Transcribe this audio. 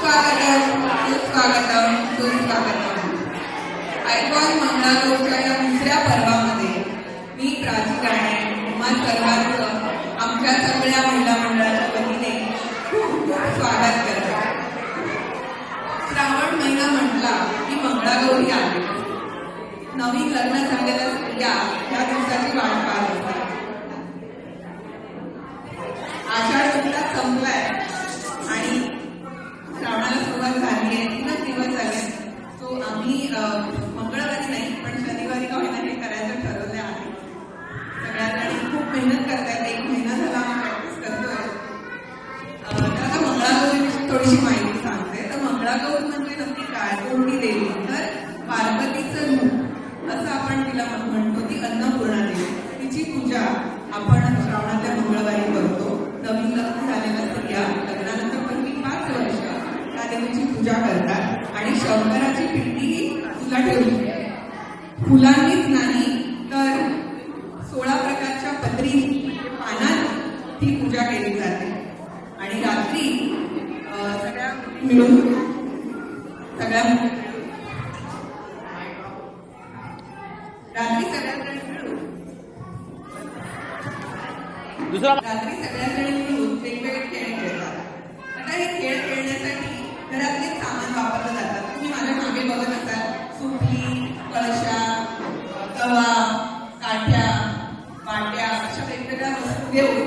सुस्वागतम सुस्वागतम. आयकॉन मंगळागौरच्या या दुसऱ्या पर्वामध्ये मी प्राची राणे तुम्हा सर्वांचं आमच्या सगळ्या महिला मंडळाच्या वतीने खूप स्वागत करते. श्रावण महिना म्हटला की मंगळागौरी आली. नवीन लग्न झालेल्या स्त्रिया या दिवसाची वाट पाहत असतात. आषाढ महिना संपलाय आणि श्रावणाला सुरुवात झाली आहे. 3 दिवस झाले. सो आम्ही मंगळवारी नाही पण शनिवारी का होईना हे करायचं ठरवलं आहे. सगळ्यांनी खूप मेहनत करतायत. 1 महिना झाला आम्ही प्रॅक्टिस करतोय. आता मंगळागौरीची थोडीशी माहिती सांगते. तर मंगळागौर म्हणजे नक्की काय? कोणती देवी? तर पार्वतीचं रूप असं आपण तिला म्हणतो. ती अन्नपूर्णा देवी. तिची पूजा आपण श्रावणाच्या मंगळवारी करतो. नवीन लग्न झालेल्या स्त्रिया लग्नानंतर पहिली 5 वर्ष त्या देवीची पूजा करतात आणि शंकराची पिंडीही तुला ठेवली. फुलांनीच नाही तर 16 प्रकारच्या पत्री पानात ती पूजा केली जाते. आणि रात्री सगळ्या मिळून सगळ्यांजणी मिळून वेगवेगळे खेळ खेळतात. आता हे खेळ खेळण्यासाठी घरातले सामान वापरलं जातात. तुम्ही माझ्या मागे बघत असाल सुपली, कळशा, तवा, काठ्या, वाट्या अशा वेगवेगळ्या वस्तू घेऊन